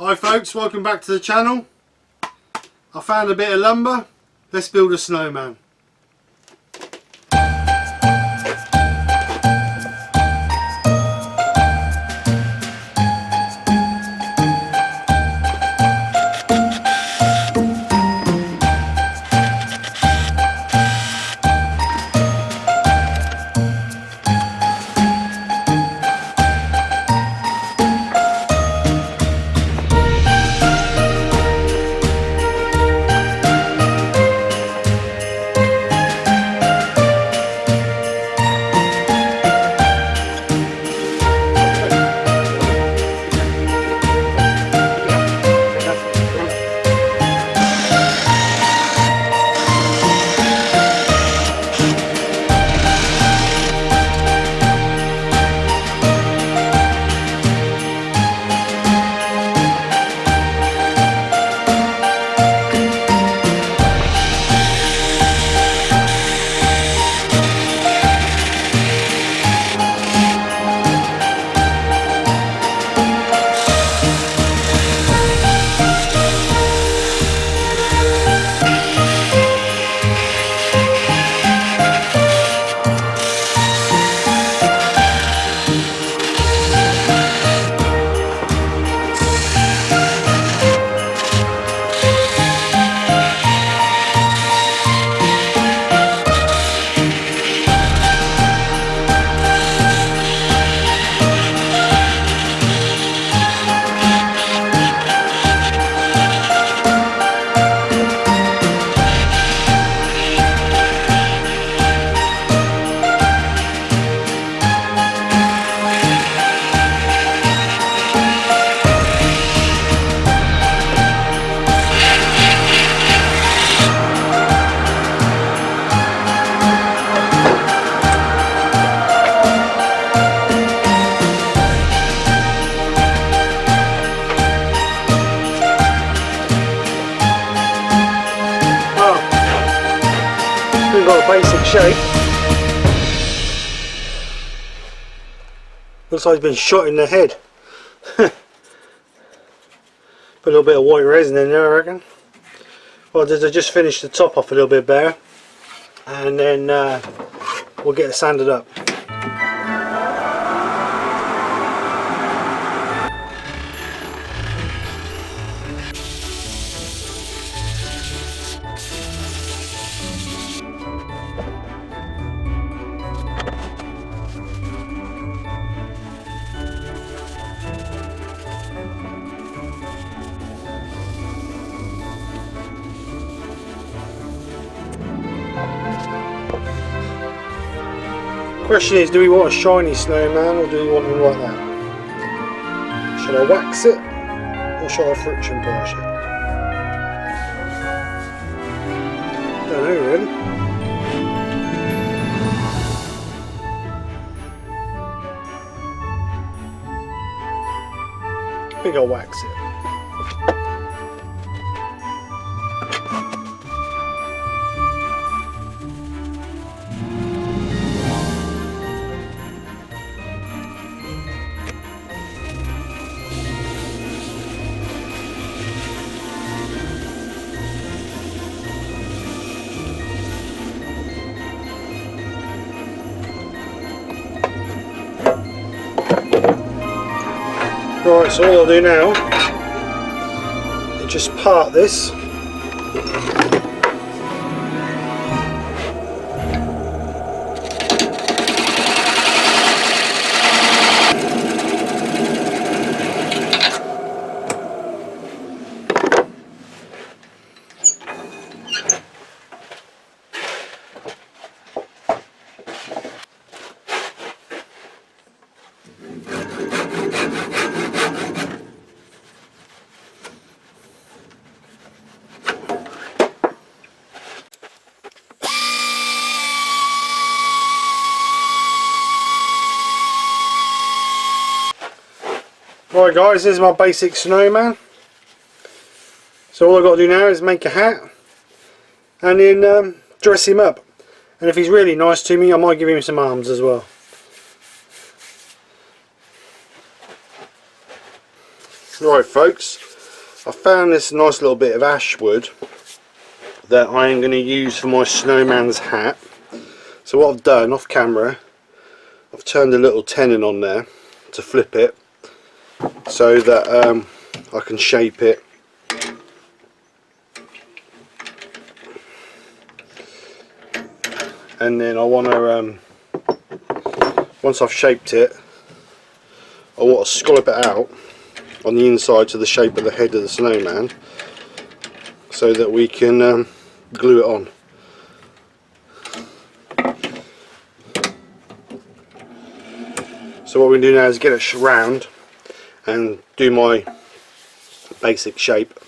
Hi folks, welcome back to the channel. I found a bit of lumber. Let's build a snowman. We've got a basic shape. Looks like it's been shot in the head. Put a little bit of white resin in there, I reckon. Well, I just finished the top off a little bit better, and then we'll get it sanded up. Question is, do we want a shiny snowman or do we want him like that? Should I wax it or should I friction polish it? Don't know really. I think I'll wax it. Right, so all I'll do now is just part this. Right guys, this is my basic snowman. So all I've got to do now is make a hat and then dress him up. And if he's really nice to me, I might give him some arms as well. Right folks, I found this nice little bit of ash wood that I am going to use for my snowman's hat. So what I've done off camera, I've turned a little tenon on there to flip it so that I can shape it. And then I want to, once I've shaped it, I want to scallop it out on the inside to the shape of the head of the snowman so that we can glue it on. So what we do now is get it round and do my basic shape,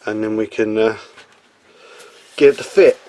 and then we can get it to fit.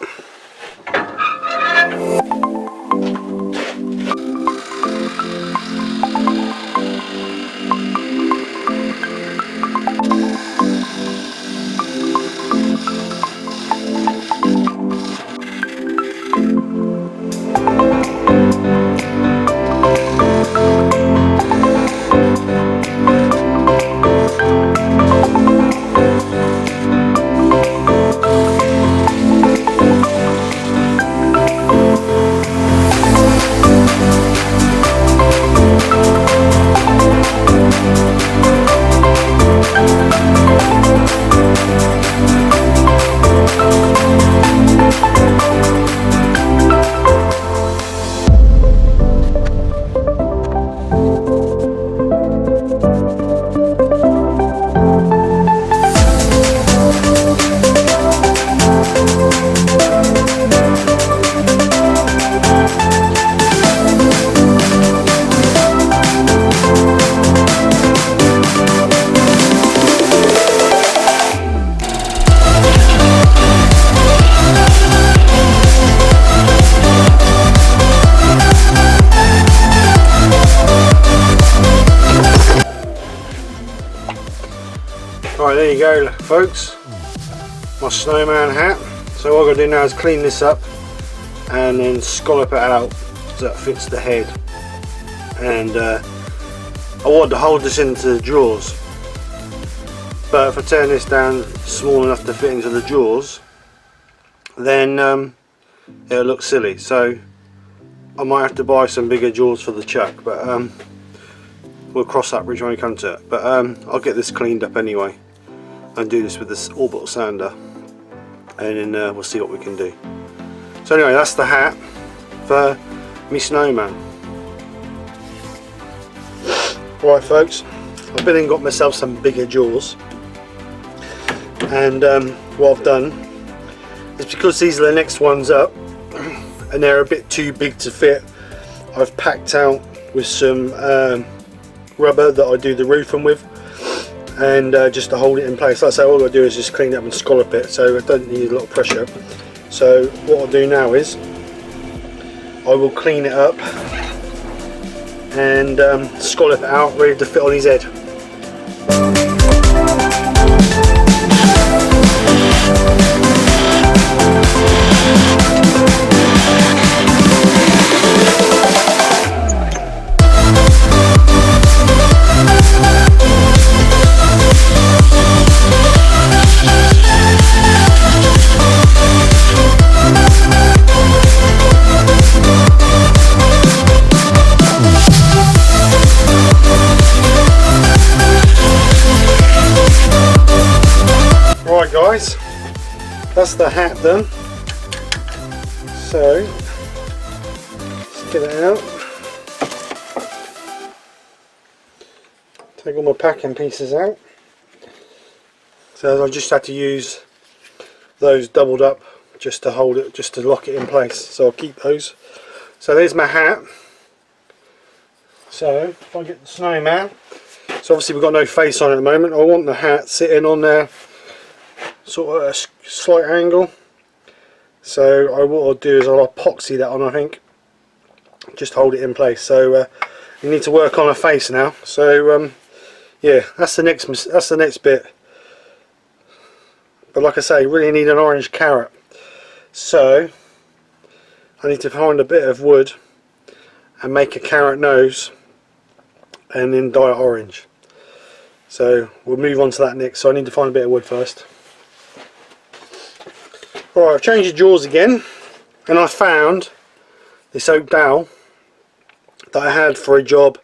Right, there you go folks, my snowman hat. So what I've got to do now is clean this up and then scallop it out so that fits the head. And I want to hold this into the jaws, but if I turn this down small enough to fit into the jaws, then it'll look silly. So I might have to buy some bigger jaws for the chuck, but we'll cross that bridge when we come to it. But I'll get this cleaned up anyway and do this with this orbital sander, and then we'll see what we can do. So anyway, that's the hat for me snowman. Right folks, I've been and got myself some bigger jaws, and what I've done is, because these are the next ones up and they're a bit too big to fit, I've packed out with some rubber that I do the roofing with, and just to hold it in place. Like I say, all I do is just clean it up and scallop it, so it doesn't need a lot of pressure. So what I'll do now is I will clean it up and scallop it out, ready to fit on his head. Right guys, that's the hat done. So let's get it out. Take all my packing pieces out. So I just had to use those doubled up just to hold it, just to lock it in place. So I'll keep those. So there's my hat. So if I get the snowman, so obviously we've got no face on at the moment. I want the hat sitting on there, sort of a slight angle. So what I'll do is I'll epoxy that on, I think, just hold it in place. So you need to work on a face now. So yeah, that's the next bit. But like I say, really need an orange carrot. So I need to find a bit of wood and make a carrot nose and then dye it orange. So we'll move on to that next. So I need to find a bit of wood first. Alright, I've changed the jaws again, and I found this oak dowel that I had for a job,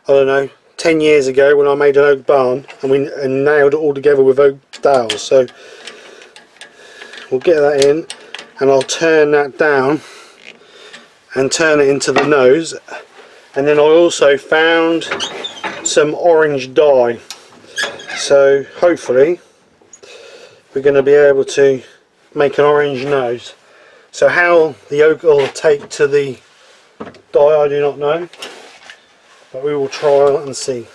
I don't know, 10 years ago when I made an oak barn, and we nailed it all together with oak dowels. So we'll get that in, and I'll turn that down and turn it into the nose. And then I also found some orange dye, so hopefully we're going to be able to make an orange nose. So how the oak will take to the dye I do not know, but we will try and see.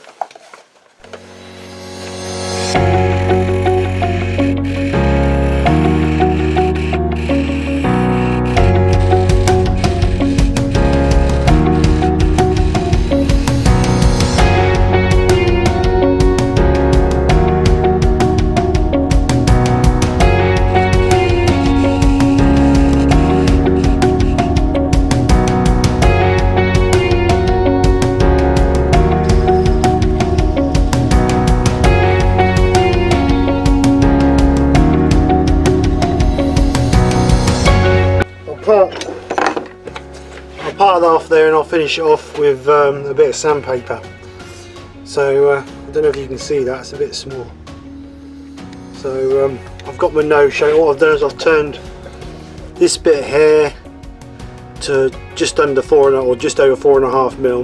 I'll part that off there, and I'll finish it off with a bit of sandpaper. So I don't know if you can see that, it's a bit small. So I've got my nose showing. What I've done is I've turned this bit here to just under or just over 4.5 mil,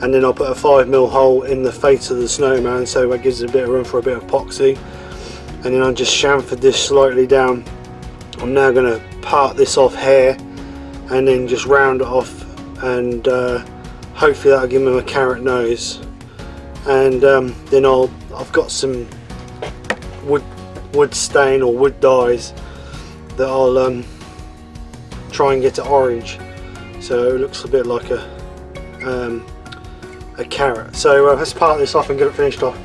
and then I'll put a 5 mil hole in the face of the Snowman, so that gives it a bit of room for a bit of epoxy. And then I'll just chamfer this slightly down. I'm now going to part this off here and then just round it off, and hopefully that'll give him a carrot nose. And then I've got some wood stain or wood dyes that I'll try and get it orange, so it looks a bit like a carrot. So let's part this off and get it finished off.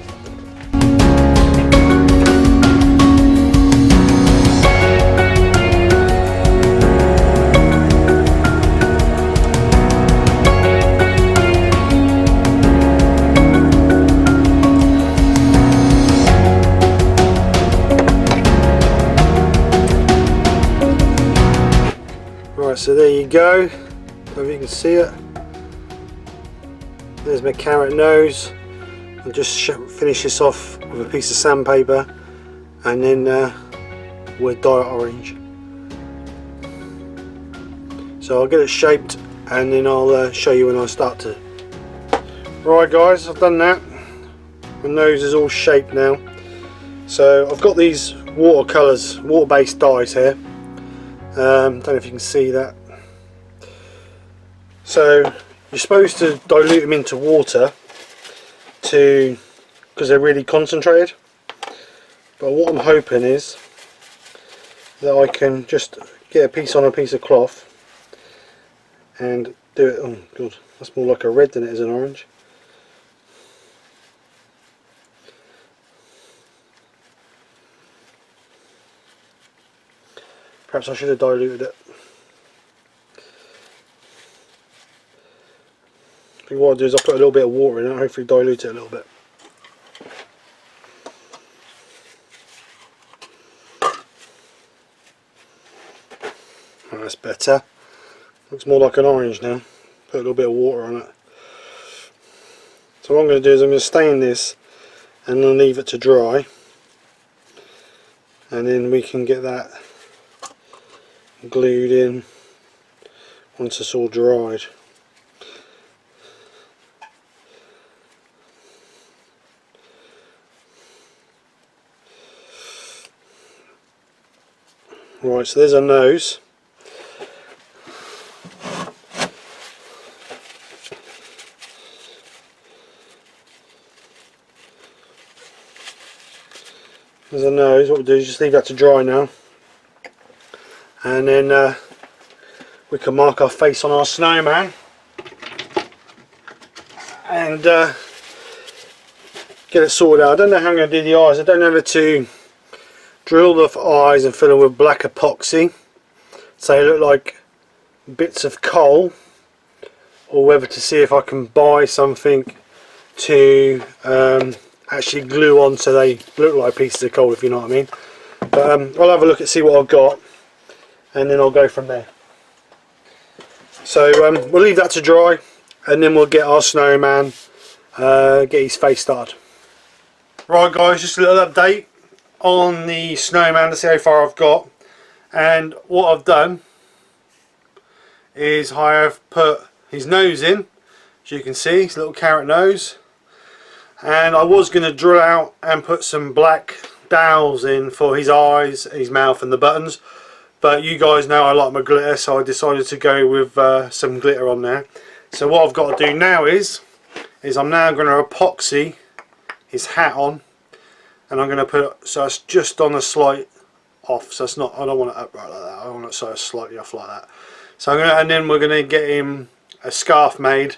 So there you go, hope you can see it. There's my carrot nose. I'll just finish this off with a piece of sandpaper, and then we'll dye it orange. So I'll get it shaped, and then I'll show you when I start to. Right guys, I've done that. The nose is all shaped now. So I've got these watercolours, water-based dyes here. Don't know if you can see that. So you're supposed to dilute them into water because they're really concentrated. But what I'm hoping is that I can just get a piece of cloth and do it. Oh god, that's more like a red than it is an orange. Perhaps I should have diluted it. I think what I'll do is I'll put a little bit of water in it, hopefully dilute it a little bit. Oh, that's better. Looks more like an orange now. Put a little bit of water on it. So what I'm going to do is I'm going to stain this and then leave it to dry, and then we can get that glued in once it's all dried. Right, so there's our nose. There's a nose. What we'll do is just leave that to dry now, and then we can mark our face on our Snowman and get it sorted out. I don't know how I'm going to do the eyes. I don't know whether to drill the eyes and fill them with black epoxy so they look like bits of coal, or whether to see if I can buy something to actually glue on so they look like pieces of coal, if you know what I mean. But I'll have a look and see what I've got, and then I'll go from there. So we'll leave that to dry, and then we'll get our snowman, get his face started. Right guys, just a little update on the snowman to see how far I've got. And what I've done is I have put his nose in, as you can see, his little carrot nose. And I was going to drill out and put some black dowels in for his eyes, his mouth and the buttons. But you guys know I like my glitter, so I decided to go with some glitter on there. So what I've got to do now is I'm now going to epoxy his hat on. And I'm going to put it so it's just on a slight off. So it's not, I don't want it upright like that. I want it so it's slightly off like that. So I'm going to, and then we're going to get him a scarf made.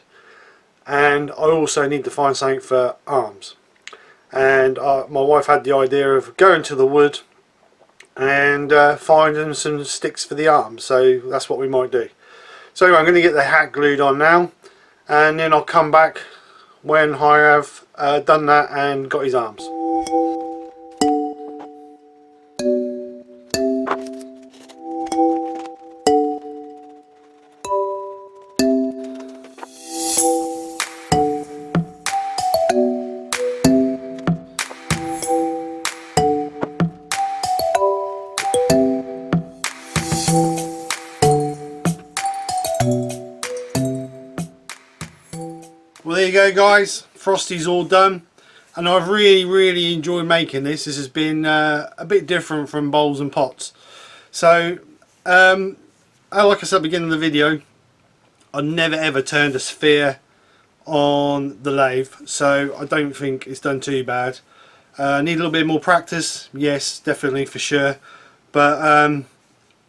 And I also need to find something for arms. And my wife had the idea of going to the wood and finding some sticks for the arms. So that's what we might do. So anyway, I'm going to get the hat glued on now, and then I'll come back when I have done that and got his arms. Well, there you go guys, Frosty's all done, and I've really enjoyed making this. This has been a bit different from bowls and pots. So like I said at the beginning of the video, I never ever turned a sphere on the lathe, so I don't think it's done too bad. Need a little bit more practice, yes, definitely, for sure, but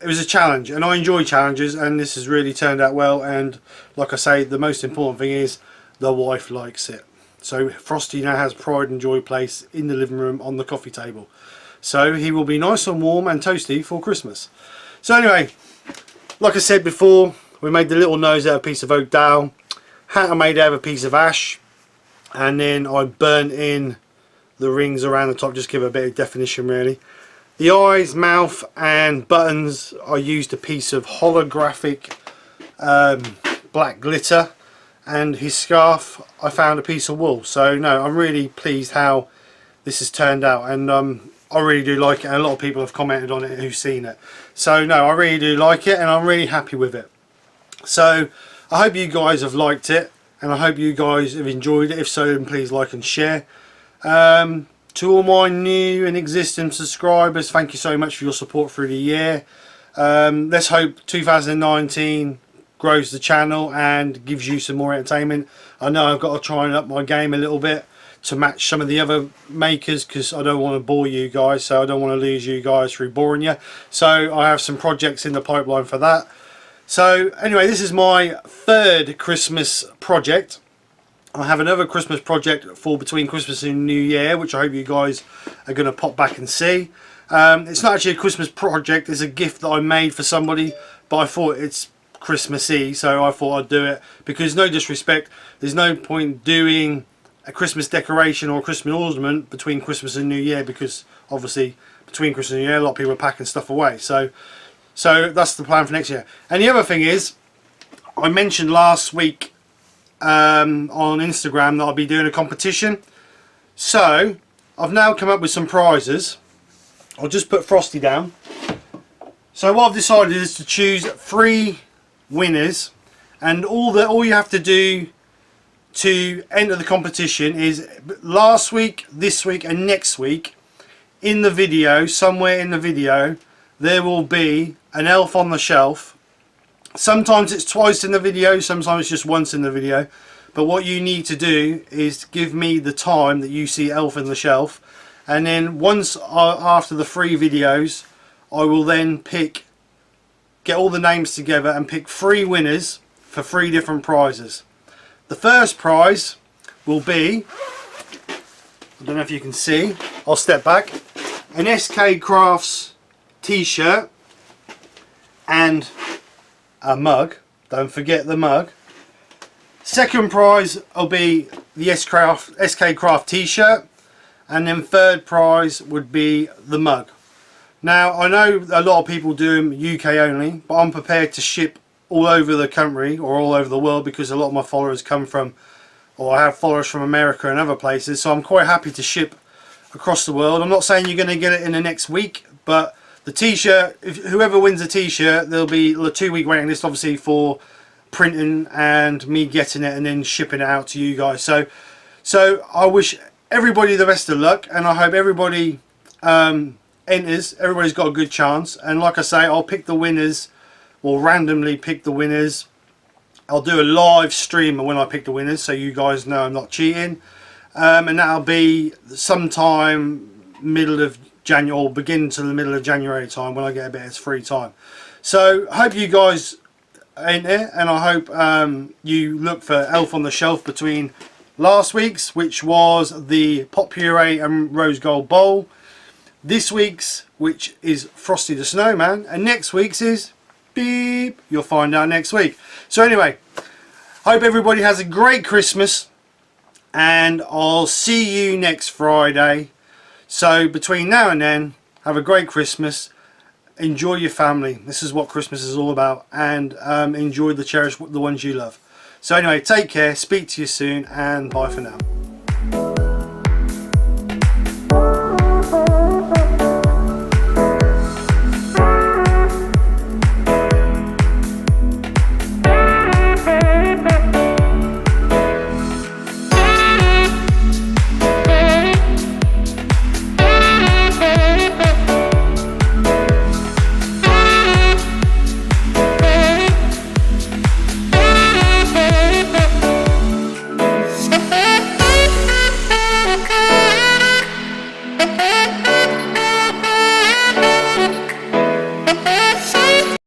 it was a challenge, and I enjoy challenges, and this has really turned out well. And like I say, the most important thing is the wife likes it. So Frosty now has pride and joy place in the living room on the coffee table. So he will be nice and warm and toasty for Christmas. So anyway, like I said before, we made the little nose out of a piece of oak dowel. Hat I made out of a piece of ash. And then I burnt in the rings around the top, just give it a bit of definition really. The eyes, mouth and buttons, I used a piece of holographic black glitter. And his scarf, I found a piece of wool. So no, I'm really pleased how this has turned out, and I really do like it, and a lot of people have commented on it who've seen it. So no, I really do like it, and I'm really happy with it. So I hope you guys have liked it, and I hope you guys have enjoyed it. If so, then please like and share. To all my new and existing subscribers, thank you so much for your support through the year. Let's hope 2019 grows the channel and gives you some more entertainment. I know I've got to try and up my game a little bit to match some of the other makers, because I don't want to bore you guys, so I don't want to lose you guys through boring you. So I have some projects in the pipeline for that. So anyway, this is my third Christmas project. I have another Christmas project for between Christmas and New Year, which I hope you guys are going to pop back and see. It's not actually a Christmas project, it's a gift that I made for somebody, but I thought it's Christmassy, so I thought I'd do it, because no disrespect, there's no point doing a Christmas decoration or a Christmas ornament between Christmas and New Year, because obviously between Christmas and New Year a lot of people are packing stuff away. So that's the plan for next year. And the other thing is, I mentioned last week on Instagram that I'll be doing a competition. So I've now come up with some prizes. I'll just put Frosty down. So what I've decided is to choose 3 winners, and all you have to do to enter the competition is last week, this week and next week, in the video, somewhere in the video, there will be an elf on the shelf. Sometimes it's twice in the video, sometimes it's just once in the video, but what you need to do is give me the time that you see elf on the shelf, and then once after the 3 videos, I will then get all the names together and pick 3 winners for 3 different prizes. The first prize will be, I don't know if you can see, I'll step back, an SK Krafts t-shirt and a mug. Don't forget the mug. Second prize will be the SK Craft t-shirt, and then third prize would be the mug. Now I know a lot of people do them UK only, but I'm prepared to ship all over the country or all over the world, because a lot of my followers come from, or I have followers from America and other places, so I'm quite happy to ship across the world. I'm not saying you're going to get it in the next week, but the t-shirt, if whoever wins the t-shirt, there'll be a 2-week waiting list obviously for printing and me getting it and then shipping it out to you guys. So I wish everybody the best of luck, and I hope everybody enters. Everybody's got a good chance, and like I say, I'll pick the winners, or randomly pick the winners. I'll do a live stream when I pick the winners, so you guys know I'm not cheating, and that'll be sometime middle of January, or begin to the middle of January time, when I get a bit of free time. So I hope you guys enter, and I hope you look for Elf on the Shelf between last week's, which was the pot puree and rose gold bowl, this week's, which is Frosty the Snowman, and next week's is beep. You'll find out next week. So anyway, hope everybody has a great Christmas, and I'll see you next Friday. So between now and then, have a great Christmas, enjoy your family. This is what Christmas is all about, and enjoy cherish the ones you love. So anyway, take care, speak to you soon, and bye for now. Hey,